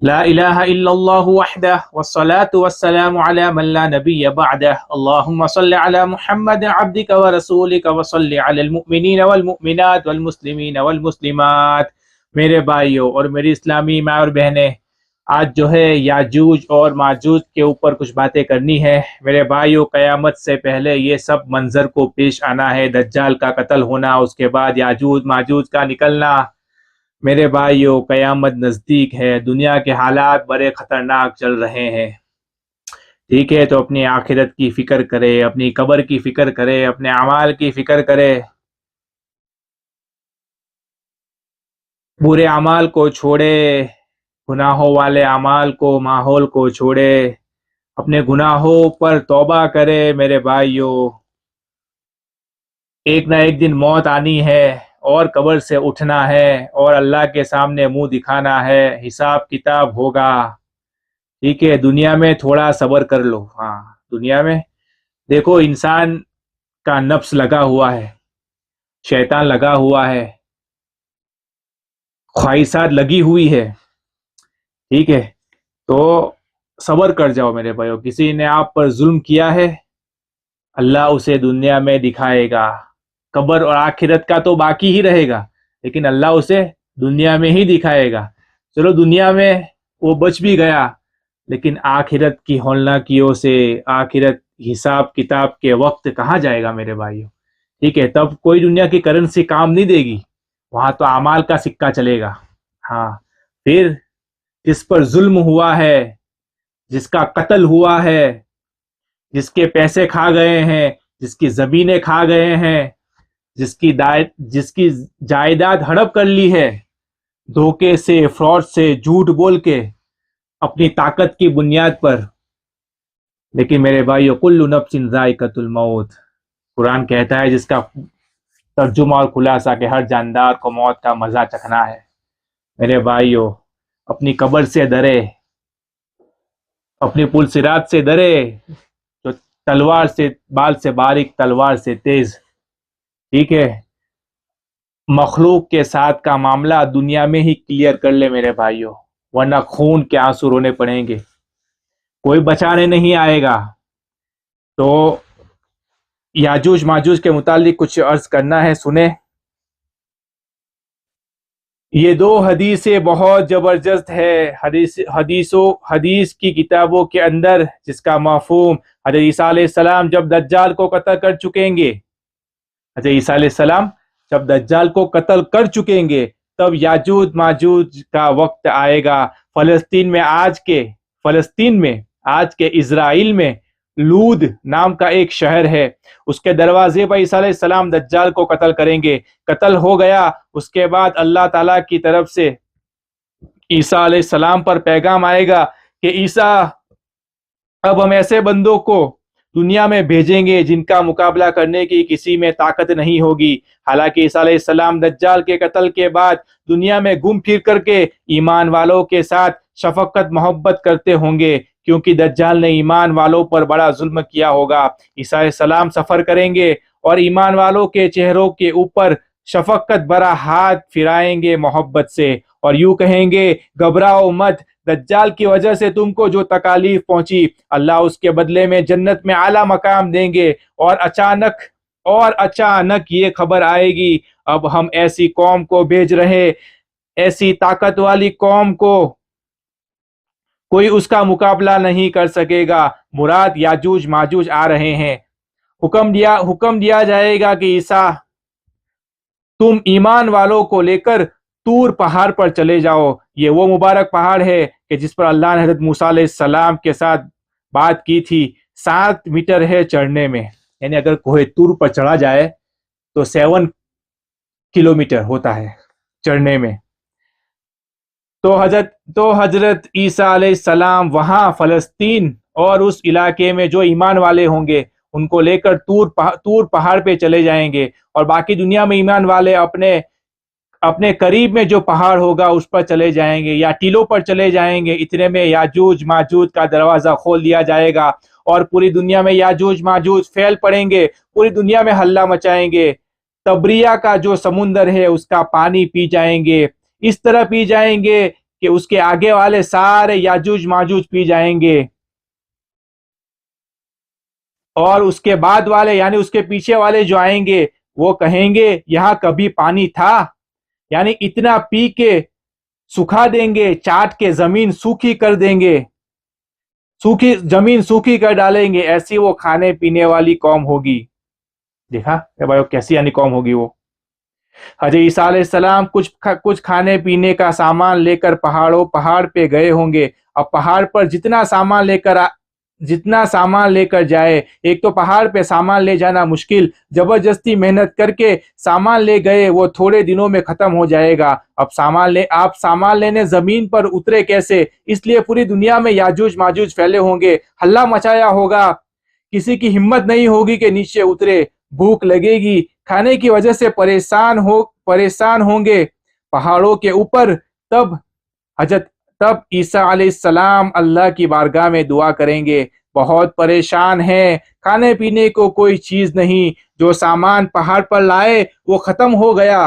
لا الہ الا اللہ وحدہ والصلاة والسلام علی من لا نبی بعدہ اللہم صل علی محمد عبدک ورسولک وصل علی المؤمنین والمؤمنات والمسلمین والمسلمات۔ میرے بھائیوں اور میری اسلامی ماں اور بہنیں، آج جو ہے یاجوج اور ماجوج کے اوپر کچھ باتیں کرنی ہے۔ میرے بھائیوں، قیامت سے پہلے یہ سب منظر کو پیش آنا ہے، دجال کا قتل ہونا، اس کے بعد یاجوج ماجوج کا نکلنا۔ میرے بھائیوں، قیامت نزدیک ہے، دنیا کے حالات بڑے خطرناک چل رہے ہیں۔ ٹھیک ہے، تو اپنی آخرت کی فکر کرے، اپنی قبر کی فکر کرے، اپنے اعمال کی فکر کرے، برے اعمال کو چھوڑے، گناہوں والے اعمال کو، ماحول کو چھوڑے، اپنے گناہوں پر توبہ کرے۔ میرے بھائیوں، ایک نہ ایک دن موت آنی ہے اور قبر سے اٹھنا ہے اور اللہ کے سامنے منہ دکھانا ہے، حساب کتاب ہوگا۔ ٹھیک ہے، دنیا میں تھوڑا صبر کر لو۔ ہاں، دنیا میں دیکھو، انسان کا نفس لگا ہوا ہے، شیطان لگا ہوا ہے، خواہشات لگی ہوئی ہے۔ ٹھیک ہے، تو صبر کر جاؤ میرے بھائیو۔ کسی نے آپ پر ظلم کیا ہے، اللہ اسے دنیا میں دکھائے گا۔ قبر اور آخرت کا تو باقی ہی رہے گا، لیکن اللہ اسے دنیا میں ہی دکھائے گا۔ چلو، دنیا میں وہ بچ بھی گیا، لیکن آخرت کی ہولناکیوں سے، آخرت حساب کتاب کے وقت کہاں جائے گا میرے بھائیوں؟ ٹھیک ہے، تب کوئی دنیا کی کرنسی کام نہیں دے گی، وہاں تو اعمال کا سکہ چلے گا۔ ہاں، پھر جس پر ظلم ہوا ہے، جس کا قتل ہوا ہے، جس کے پیسے کھا گئے ہیں، جس کی زمینیں کھا گئے ہیں، جس کی جائیداد ہڑپ کر لی ہے، دھوکے سے، فراڈ سے، جھوٹ بول کے، اپنی طاقت کی بنیاد پر۔ لیکن میرے بھائیو، کل نفس ذائقۃ الموت، قرآن کہتا ہے، جس کا ترجمہ اور خلاصہ کہ ہر جاندار کو موت کا مزہ چکھنا ہے۔ میرے بھائیو، اپنی قبر سے ڈرے، اپنی پل صراط سے ڈرے، جو تلوار سے، بال سے باریک تلوار سے تیز۔ ٹھیک ہے، مخلوق کے ساتھ کا معاملہ دنیا میں ہی کلیئر کر لے میرے بھائیوں، ورنہ خون کے آنسو رونے پڑیں گے، کوئی بچانے نہیں آئے گا۔ تو یاجوج ماجوج کے متعلق کچھ عرض کرنا ہے، سنیں۔ یہ دو حدیثیں بہت زبردست ہے۔ حدیث کی کتابوں کے اندر جس کا مفہوم، حضرت عیسیٰ علیہ السلام جب دجال کو قتل کر چکیں گے، حضرت عیسیٰ علیہ السلام جب دجال کو قتل کر چکیں گے، تب یاجوج ماجوج کا وقت آئے گا۔ فلسطین میں آج کے اسرائیل میں لود نام کا ایک شہر ہے، اس کے دروازے پر عیسیٰ علیہ السلام دجال کو قتل کریں گے۔ قتل ہو گیا، اس کے بعد اللہ تعالیٰ کی طرف سے عیسیٰ علیہ السلام پر پیغام آئے گا کہ عیسیٰ، اب ہم ایسے بندوں کو دنیا میں بھیجیں گے جن کا مقابلہ کرنے کی کسی میں طاقت نہیں ہوگی۔ حالانکہ عیسیٰ علیہ السلام دجال کے قتل کے بعد دنیا میں گھوم پھر کر کے ایمان والوں کے ساتھ شفقت محبت کرتے ہوں گے، کیونکہ دجال نے ایمان والوں پر بڑا ظلم کیا ہوگا۔ عیسیٰ علیہ السلام سفر کریں گے اور ایمان والوں کے چہروں کے اوپر شفقت بھرا ہاتھ پھرائیں گے محبت سے، اور یوں کہیں گے، گھبراؤ مت، دجال کی وجہ سے تم کو جو تکالیف پہنچی، اللہ اس کے بدلے میں جنت میں اعلیٰ مقام دیں گے۔ اور اچانک یہ خبر آئے گی، اب ہم ایسی قوم کو بھیج رہے، ایسی طاقت والی قوم کو کوئی اس کا مقابلہ نہیں کر سکے گا۔ مراد یاجوج ماجوج آ رہے ہیں۔ حکم دیا جائے گا کہ عیسیٰ، تم ایمان والوں کو لے کر طور پہاڑ پر چلے جاؤ۔ یہ وہ مبارک پہاڑ ہے کہ جس پر اللہ نے حضرت موسیٰ علیہ السلام کے ساتھ بات کی تھی۔ 7 میٹر ہے چڑھنے میں، یعنی اگر کوہ طور پر چڑھا جائے تو 7 کلومیٹر ہوتا ہے چڑھنے میں۔ تو حضرت عیسیٰ علیہ السلام وہاں فلسطین اور اس علاقے میں جو ایمان والے ہوں گے ان کو لے کر طور پہاڑ پہ چلے جائیں گے، اور باقی دنیا میں ایمان والے اپنے قریب میں جو پہاڑ ہوگا اس پر چلے جائیں گے یا ٹیلوں پر چلے جائیں گے۔ اتنے میں یاجوج ماجوج کا دروازہ کھول دیا جائے گا اور پوری دنیا میں یاجوج ماجوج پھیل پڑیں گے، پوری دنیا میں ہلہ مچائیں گے۔ تبریہ کا جو سمندر ہے اس کا پانی پی جائیں گے، اس طرح پی جائیں گے کہ اس کے آگے والے سارے یاجوج ماجوج پی جائیں گے، اور اس کے بعد والے یعنی اس کے پیچھے والے جو آئیں گے وہ کہیں گے یہاں کبھی پانی تھا، یعنی اتنا پی کے سکھا دیں گے، چاٹ کے زمین سوکھی کر دیں گے، زمین سوکھی کر ڈالیں گے، ایسی وہ کھانے پینے والی قوم ہوگی۔ دیکھا بھائی کیسی یعنی قوم ہوگی وہ۔ حضرت عیسیٰ علیہ السلام کچھ کھانے پینے کا سامان لے کر پہاڑ پہ گئے ہوں گے۔ اب پہاڑ پر جتنا سامان لے کر جائے، ایک تو پہاڑ پہ سامان لے جانا مشکل، زبردستی محنت کر کے سامان لے گئے، وہ تھوڑے دنوں میں ختم ہو جائے گا۔ اب آپ سامان لینے زمین پر اترے کیسے؟ اس لیے پوری دنیا میں یاجوج ماجوج پھیلے ہوں گے، ہلہ مچایا ہوگا، کسی کی ہمت نہیں ہوگی کہ نیچے اترے، بھوک لگے گی، کھانے کی وجہ سے پریشان ہوں گے پہاڑوں کے اوپر۔ تب عیسیٰ علیہ السلام اللہ کی بارگاہ میں دعا کریں گے، بہت پریشان ہیں، کھانے پینے کو کوئی چیز نہیں، جو سامان پہاڑ پر لائے وہ ختم ہو گیا۔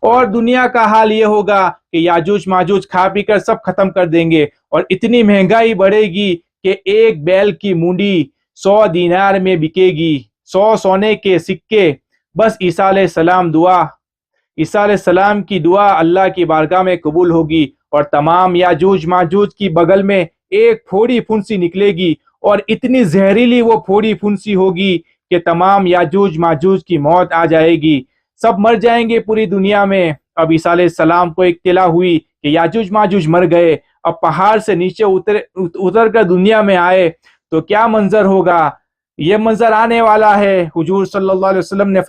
اور دنیا کا حال یہ ہوگا کہ یاجوج ماجوج کھا پی کر سب ختم کر دیں گے، اور اتنی مہنگائی بڑھے گی کہ ایک بیل کی مونڈی 100 دینار میں بکے گی، 100 سونے کے سکے۔ بس عیسیٰ علیہ السلام کی دعا اللہ کی بارگاہ میں قبول ہوگی، اور تمام یاجوج ماجوج کی بغل میں ایک پھوڑی پھنسی نکلے گی، اور اتنی زہریلی وہ پھوڑی پھنسی ہوگی کہ تمام یاجوج ماجوج کی موت آ جائے گی، سب مر جائیں گے پوری دنیا میں۔ اب عیسیٰ علیہ السلام کو اطلاع ہوئی کہ یاجوج ماجوج مر گئے، اب پہاڑ سے نیچے اتر کر دنیا میں آئے تو کیا منظر ہوگا؟ یہ منظر آنے والا ہے۔ حضور صلی اللہ علیہ وسلم نے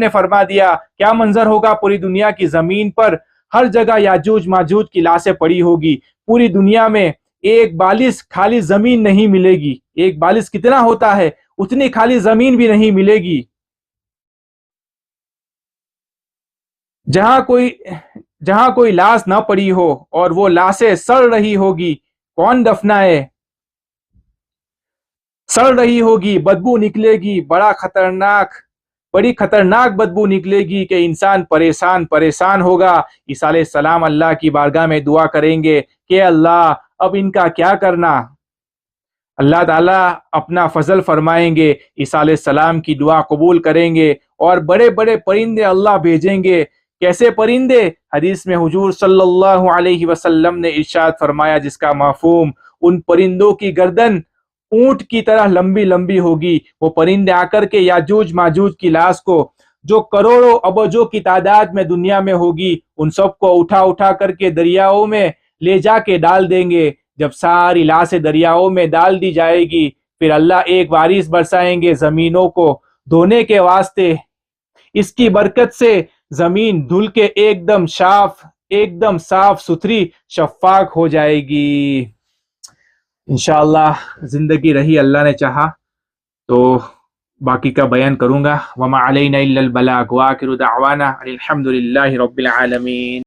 فرما دیا کیا منظر ہوگا؟ پوری دنیا کی زمین پر ہر جگہ یاجوج ماجوج کی لاشیں پڑی ہوگی، پوری دنیا میں ایک بالش خالی زمین نہیں ملے گی، ایک بالش کتنا ہوتا ہے اتنی خالی زمین بھی نہیں ملے گی۔ جہاں کوئی لاش نہ پڑی ہو اور وہ لاشیں سڑ رہی ہوگی، کون دفنائے؟ سڑ رہی ہوگی، بدبو نکلے گی، بڑی خطرناک بدبو نکلے گی کہ انسان پریشان ہوگا۔ عیسیٰ علیہ السلام اللہ کی بارگاہ میں دعا کریں گے کہ اللہ اب ان کا کیا کرنا؟ اللہ تعالیٰ اپنا فضل فرمائیں گے، عیسیٰ علیہ السلام کی دعا قبول کریں گے، اور بڑے بڑے پرندے اللہ بھیجیں گے۔ کیسے پرندے؟ حدیث میں حضور صلی اللہ علیہ وسلم نے ارشاد فرمایا جس کا مفہوم، ان پرندوں کی گردن اونٹ کی طرح لمبی لمبی ہوگی، وہ پرندے آ کر کے یاجوج ماجوج کی لاش کو جو کروڑوں ابجوں کی تعداد میں دنیا میں ہوگی، ان سب کو اٹھا کر کے دریاؤں میں لے جا کے ڈال دیں گے۔ جب ساری لاشیں دریاؤں میں ڈال دی جائے گی، پھر اللہ ایک بارش برسائیں گے زمینوں کو دھونے کے واسطے، اس کی برکت سے زمین دھل کے ایک دم صاف ستھری شفاف ہو جائے گی۔ انشاءاللہ زندگی رہی، اللہ نے چاہا تو باقی کا بیان کروں گا۔ وما علینا الا البلاغ، وآخر دعوانا الحمد للہ رب العالمین۔